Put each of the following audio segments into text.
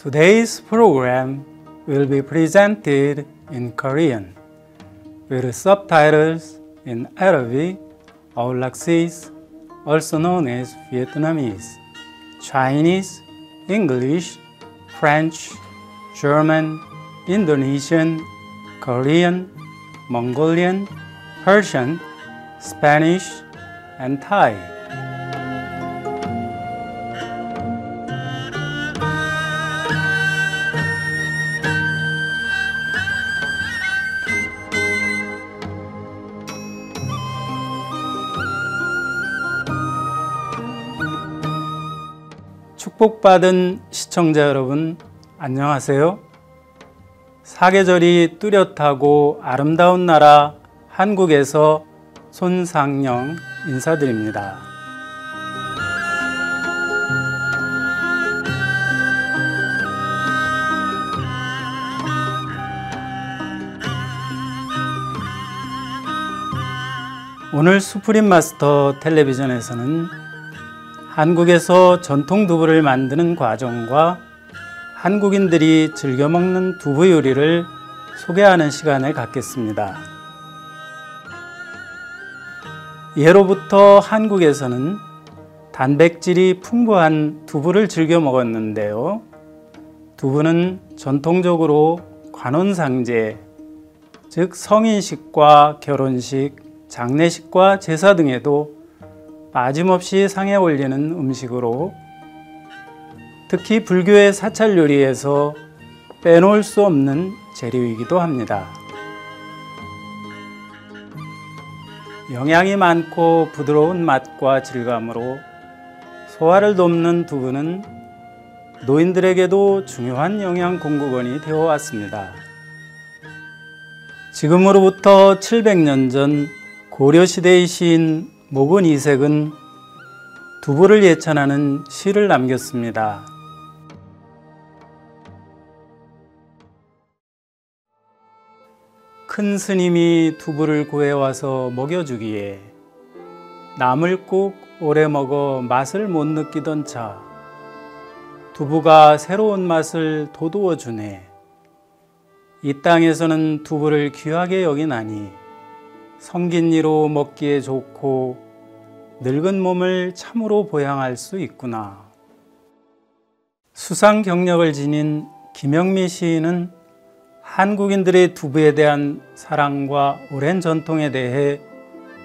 Today's program will be presented in Korean with subtitles in Arabic or Laxis, also known as Vietnamese, Chinese, English, French, German, Indonesian, Korean, Mongolian, Persian, Spanish, and Thai. 축복받은 시청자 여러분, 안녕하세요. 사계절이 뚜렷하고 아름다운 나라 한국에서 손상영 인사드립니다. 오늘 수프림 마스터 텔레비전에서는 한국에서 전통 두부를 만드는 과정과 한국인들이 즐겨 먹는 두부 요리를 소개하는 시간을 갖겠습니다. 예로부터 한국에서는 단백질이 풍부한 두부를 즐겨 먹었는데요. 두부는 전통적으로 관혼상제, 즉 성인식과 결혼식, 장례식과 제사 등에도 빠짐없이 상에 올리는 음식으로 특히 불교의 사찰 요리에서 빼놓을 수 없는 재료이기도 합니다. 영양이 많고 부드러운 맛과 질감으로 소화를 돕는 두부는 노인들에게도 중요한 영양 공급원이 되어 왔습니다. 지금으로부터 700년 전 고려시대의 시인 목은 이색은 두부를 예찬하는 시를 남겼습니다. 큰 스님이 두부를 구해와서 먹여주기에 남을 꼭 오래 먹어 맛을 못 느끼던 차 두부가 새로운 맛을 돋우어 주네. 이 땅에서는 두부를 귀하게 여기나니 성긴 이로 먹기에 좋고 늙은 몸을 참으로 보양할 수 있구나. 수상 경력을 지닌 김영미 시인은 한국인들의 두부에 대한 사랑과 오랜 전통에 대해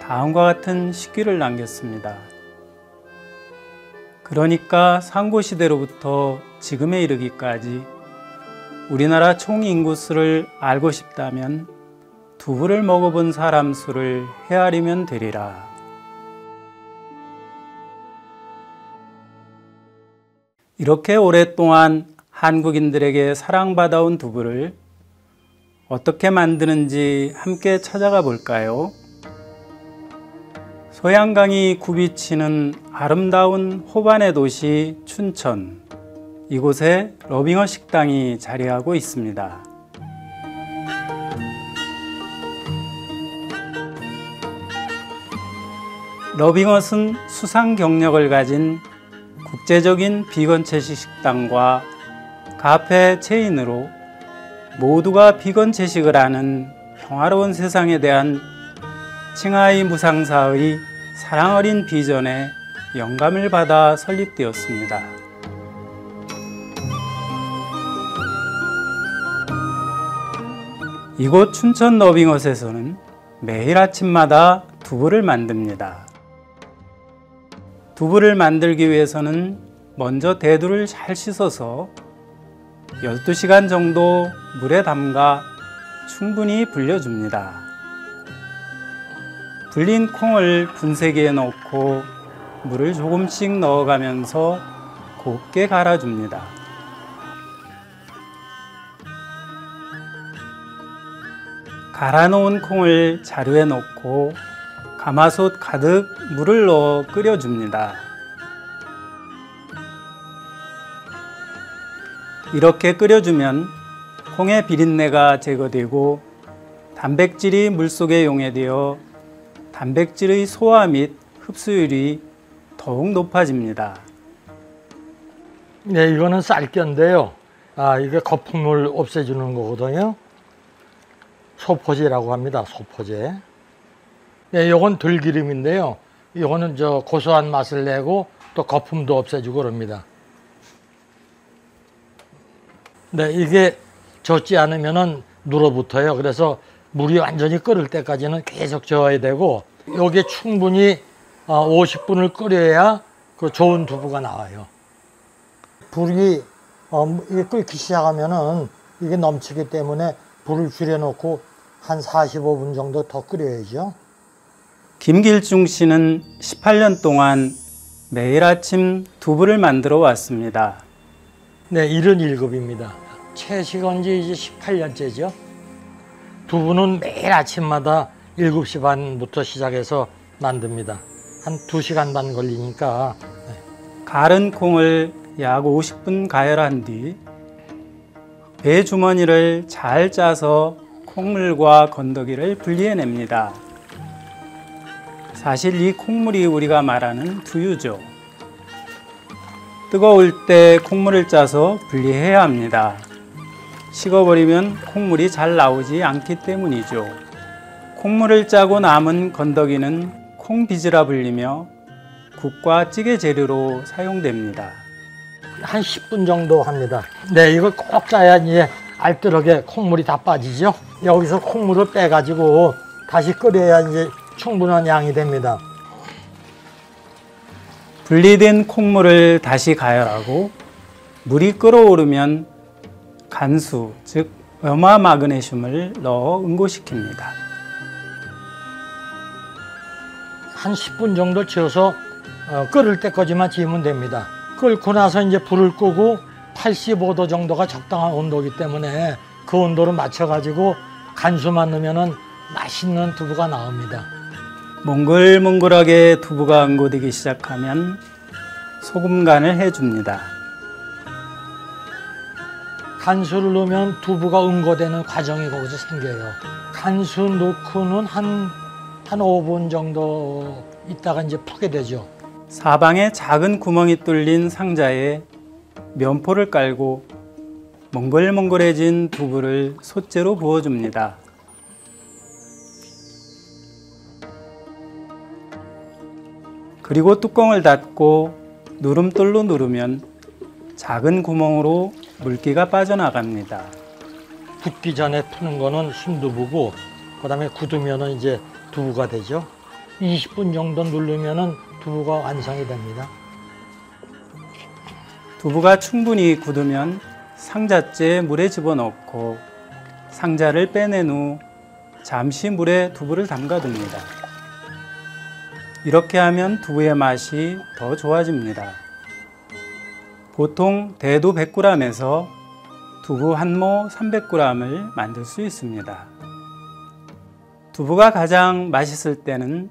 다음과 같은 시귀를 남겼습니다. 그러니까 상고시대로부터 지금에 이르기까지 우리나라 총 인구수를 알고 싶다면 두부를 먹어본 사람 수를 헤아리면 되리라. 이렇게 오랫동안 한국인들에게 사랑받아온 두부를 어떻게 만드는지 함께 찾아가 볼까요? 소양강이 굽이치는 아름다운 호반의 도시 춘천, 이곳에 러빙어 식당이 자리하고 있습니다. 러빙엇은 수상 경력을 가진 국제적인 비건 채식 식당과 카페 체인으로 모두가 비건 채식을 하는 평화로운 세상에 대한 칭하이 무상사의 사랑 어린 비전에 영감을 받아 설립되었습니다. 이곳 춘천 러빙엇에서는 매일 아침마다 두부를 만듭니다. 두부를 만들기 위해서는 먼저 대두를 잘 씻어서 12시간 정도 물에 담가 충분히 불려줍니다. 불린 콩을 분쇄기에 넣고 물을 조금씩 넣어가면서 곱게 갈아줍니다. 갈아놓은 콩을 자루에 넣고 가마솥 가득 물을 넣어 끓여줍니다. 이렇게 끓여주면 콩의 비린내가 제거되고 단백질이 물속에 용해되어 단백질의 소화 및 흡수율이 더욱 높아집니다. 네, 이거는 쌀겨인데요. 이게 거품을 없애주는 거거든요. 소포제라고 합니다. 소포제. 네, 이건 들기름인데요. 이거는 고소한 맛을 내고 또 거품도 없애주고 그럽니다. 네, 이게 젓지 않으면은 눌어붙어요. 그래서 물이 완전히 끓을 때까지는 계속 저어야 되고, 여기에 충분히 50분을 끓여야 그 좋은 두부가 나와요. 불이 이게 끓기 시작하면은 이게 넘치기 때문에 불을 줄여놓고 한 45분 정도 더 끓여야죠. 김길중 씨는 18년 동안 매일 아침 두부를 만들어 왔습니다. 네, 77입니다. 채식한 지 이제 18년째죠. 두부는 매일 아침마다 7시 반부터 시작해서 만듭니다. 한 2시간 반 걸리니까. 갈은 콩을 약 50분 가열한 뒤 배주머니를 잘 짜서 콩물과 건더기를 분리해냅니다. 사실 이 콩물이 우리가 말하는 두유죠. 뜨거울 때 콩물을 짜서 분리해야 합니다. 식어버리면 콩물이 잘 나오지 않기 때문이죠. 콩물을 짜고 남은 건더기는 콩비지라 불리며 국과 찌개 재료로 사용됩니다. 한 10분 정도 합니다. 네, 이걸 꼭 짜야 이제 알뜰하게 콩물이 다 빠지죠. 여기서 콩물을 빼가지고 다시 끓여야 이제 충분한 양이 됩니다. 분리된 콩물을 다시 가열하고 물이 끓어오르면 간수, 즉 염화마그네슘을 넣어 응고시킵니다. 한 10분 정도 지어서 끓을 때까지만 지으면 됩니다. 끓고 나서 이제 불을 끄고 85도 정도가 적당한 온도이기 때문에 그 온도를 맞춰가지고 간수만 넣으면 맛있는 두부가 나옵니다. 몽글몽글하게 두부가 응고되기 시작하면 소금 간을 해줍니다. 간수를 넣으면 두부가 응고되는 과정이 거기서 생겨요. 간수 넣고는 한 5분 정도 있다가 이제 푸게 되죠. 사방에 작은 구멍이 뚫린 상자에 면포를 깔고 몽글몽글해진 두부를 솥재로 부어줍니다. 그리고 뚜껑을 닫고 누름돌로 누르면 작은 구멍으로 물기가 빠져나갑니다. 붓기 전에 푸는 거는 순두부고, 그 다음에 굳으면은 이제 두부가 되죠. 20분 정도 누르면은 두부가 완성이 됩니다. 두부가 충분히 굳으면 상자째 물에 집어넣고 상자를 빼낸 후 잠시 물에 두부를 담가둡니다. 이렇게 하면 두부의 맛이 더 좋아집니다. 보통 대두 100g에서 두부 한모 300g을 만들 수 있습니다. 두부가 가장 맛있을 때는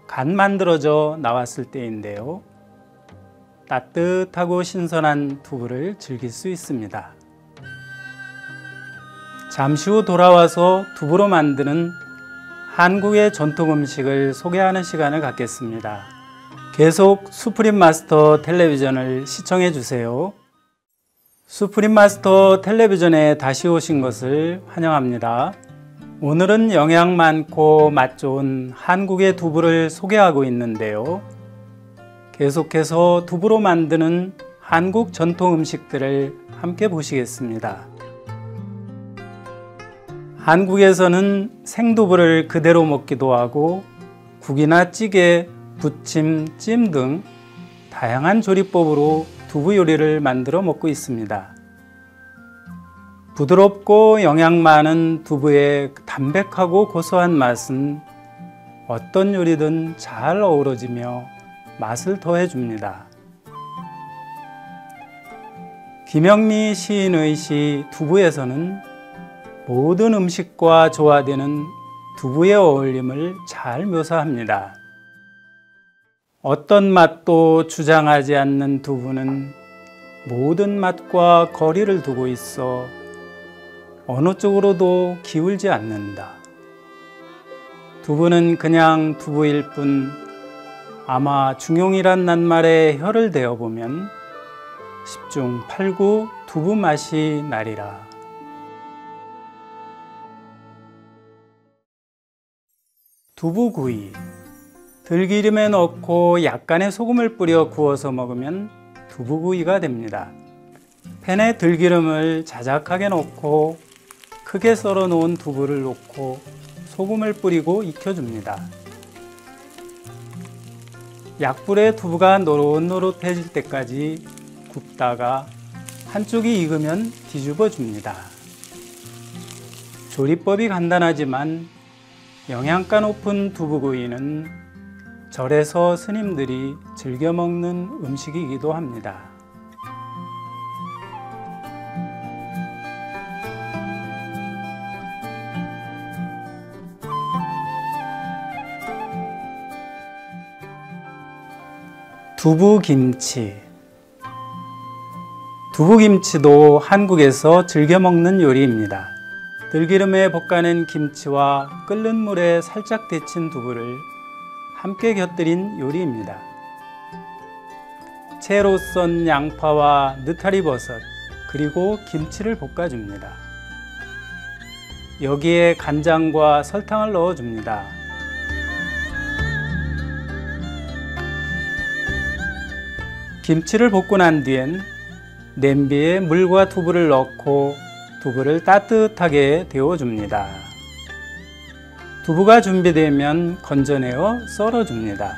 갓 만들어져 나왔을 때인데요. 따뜻하고 신선한 두부를 즐길 수 있습니다. 잠시 후 돌아와서 두부로 만드는 한국의 전통 음식을 소개하는 시간을 갖겠습니다. 계속 수프림 마스터 텔레비전을 시청해 주세요. 수프림 마스터 텔레비전에 다시 오신 것을 환영합니다. 오늘은 영양 많고 맛 좋은 한국의 두부를 소개하고 있는데요. 계속해서 두부로 만드는 한국 전통 음식들을 함께 보시겠습니다. 한국에서는 생두부를 그대로 먹기도 하고 국이나 찌개, 부침, 찜 등 다양한 조리법으로 두부 요리를 만들어 먹고 있습니다. 부드럽고 영양 많은 두부의 담백하고 고소한 맛은 어떤 요리든 잘 어우러지며 맛을 더해줍니다. 김영미 시인의 시 두부에서는 모든 음식과 조화되는 두부의 어울림을 잘 묘사합니다. 어떤 맛도 주장하지 않는 두부는 모든 맛과 거리를 두고 있어 어느 쪽으로도 기울지 않는다. 두부는 그냥 두부일 뿐 아마 중용이란 낱말에 혀를 대어보면 10중 8구 두부 맛이 나리라. 두부구이. 들기름에 넣고 약간의 소금을 뿌려 구워서 먹으면 두부구이가 됩니다. 팬에 들기름을 자작하게 넣고 크게 썰어 놓은 두부를 넣고 소금을 뿌리고 익혀줍니다. 약불에 두부가 노릇노릇해질 때까지 굽다가 한쪽이 익으면 뒤집어 줍니다. 조리법이 간단하지만 영양가 높은 두부구이는 절에서 스님들이 즐겨 먹는 음식이기도 합니다. 두부김치. 두부김치도 한국에서 즐겨 먹는 요리입니다. 들기름에 볶아낸 김치와 끓는 물에 살짝 데친 두부를 함께 곁들인 요리입니다. 채로 썬 양파와 느타리 버섯 그리고 김치를 볶아줍니다. 여기에 간장과 설탕을 넣어줍니다. 김치를 볶고 난 뒤엔 냄비에 물과 두부를 넣고 두부를 따뜻하게 데워줍니다. 두부가 준비되면 건져내어 썰어줍니다.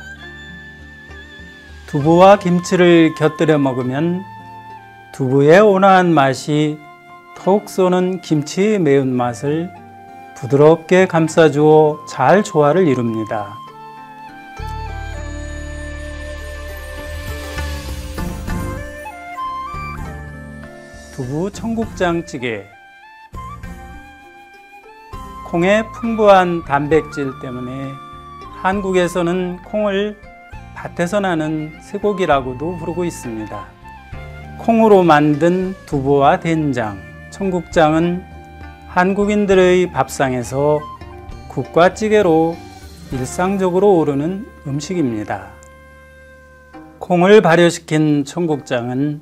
두부와 김치를 곁들여 먹으면 두부의 온화한 맛이 톡 쏘는 김치의 매운맛을 부드럽게 감싸주어 잘 조화를 이룹니다. 두부 청국장찌개. 콩의 풍부한 단백질 때문에 한국에서는 콩을 밭에서 나는 쇠고기라고도 부르고 있습니다. 콩으로 만든 두부와 된장, 청국장은 한국인들의 밥상에서 국과 찌개로 일상적으로 오르는 음식입니다. 콩을 발효시킨 청국장은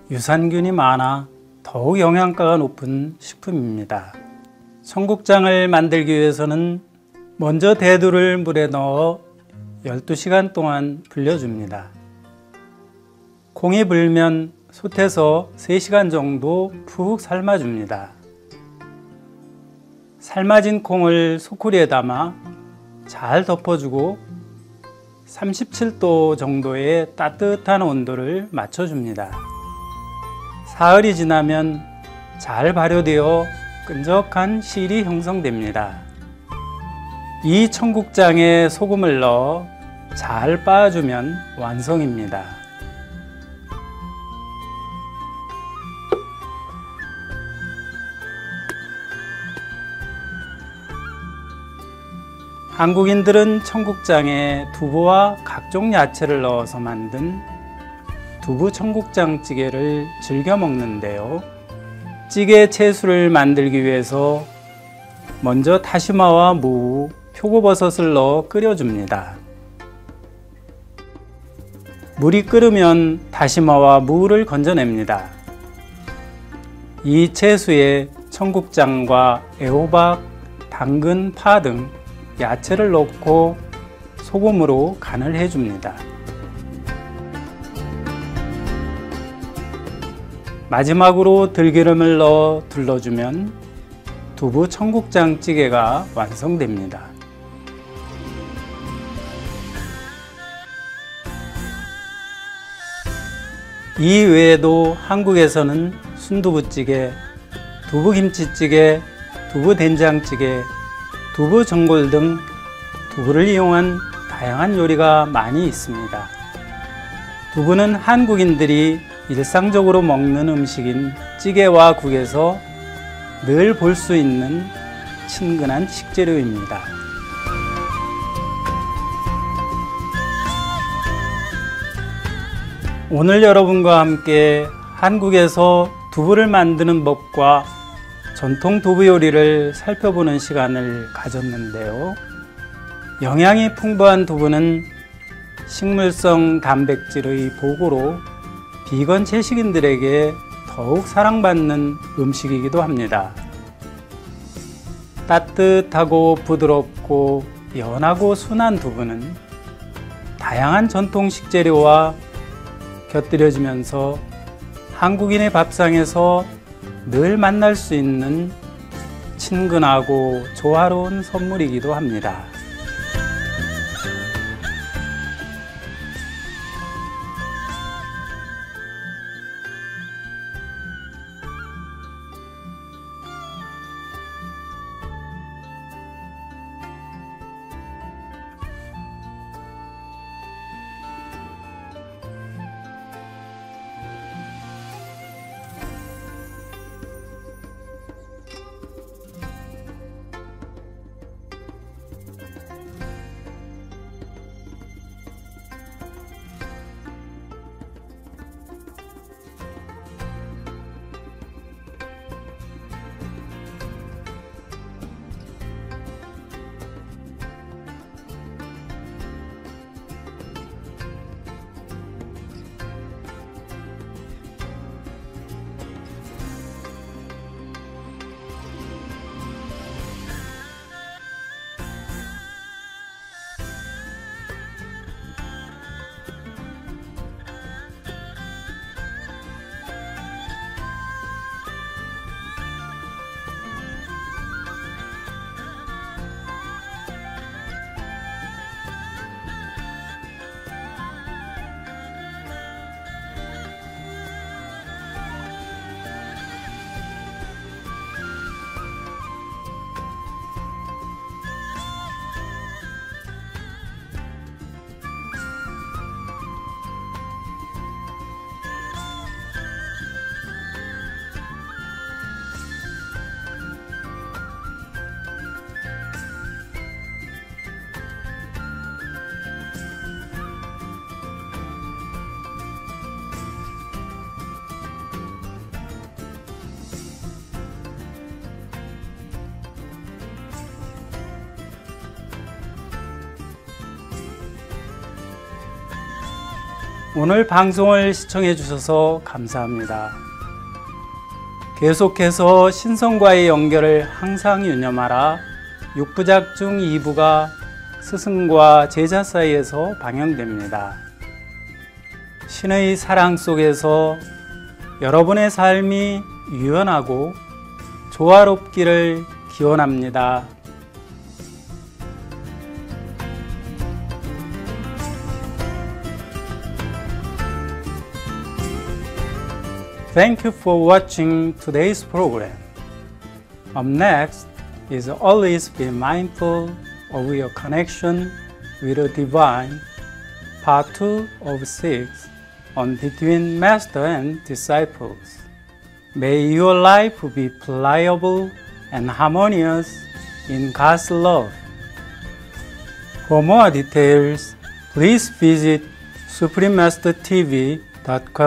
유산균이 많아 더욱 영양가가 높은 식품입니다. 청국장을 만들기 위해서는 먼저 대두를 물에 넣어 12시간 동안 불려줍니다. 콩이 불면 솥에서 3시간 정도 푹 삶아줍니다. 삶아진 콩을 소쿠리에 담아 잘 덮어주고 37도 정도의 따뜻한 온도를 맞춰줍니다. 사흘이 지나면 잘 발효되어 끈적한 실이 형성됩니다. 이 청국장에 소금을 넣어 잘 빻아주면 완성입니다. 한국인들은 청국장에 두부와 각종 야채를 넣어서 만든 두부 청국장찌개를 즐겨 먹는데요. 찌개 채수를 만들기 위해서 먼저 다시마와 무, 표고버섯을 넣어 끓여줍니다. 물이 끓으면 다시마와 무를 건져냅니다. 이 채수에 청국장과 애호박, 당근, 파 등 야채를 넣고 소금으로 간을 해줍니다. 마지막으로 들기름을 넣어 둘러주면 두부 청국장찌개가 완성됩니다. 이 외에도 한국에서는 순두부찌개, 두부김치찌개, 두부된장찌개, 두부전골 등 두부를 이용한 다양한 요리가 많이 있습니다. 두부는 한국인들이 일상적으로 먹는 음식인 찌개와 국에서 늘 볼 수 있는 친근한 식재료입니다. 오늘 여러분과 함께 한국에서 두부를 만드는 법과 전통 두부 요리를 살펴보는 시간을 가졌는데요. 영양이 풍부한 두부는 식물성 단백질의 보고로 비건 채식인들에게 더욱 사랑받는 음식이기도 합니다. 따뜻하고 부드럽고 연하고 순한 두부는 다양한 전통 식재료와 곁들여지면서 한국인의 밥상에서 늘 만날 수 있는 친근하고 조화로운 선물이기도 합니다. 오늘 방송을 시청해 주셔서 감사합니다. 계속해서 신성과의 연결을 항상 유념하라 6부작 중 2부가 스승과 제자 사이에서 방영됩니다. 신의 사랑 속에서 여러분의 삶이 유연하고 조화롭기를 기원합니다. Thank you for watching today's program. Up next is always be mindful of your connection with the divine, part 2 of 6 on between master and disciples. May your life be pliable and harmonious in God's love. For more details, please visit suprememastertv.com/VEG.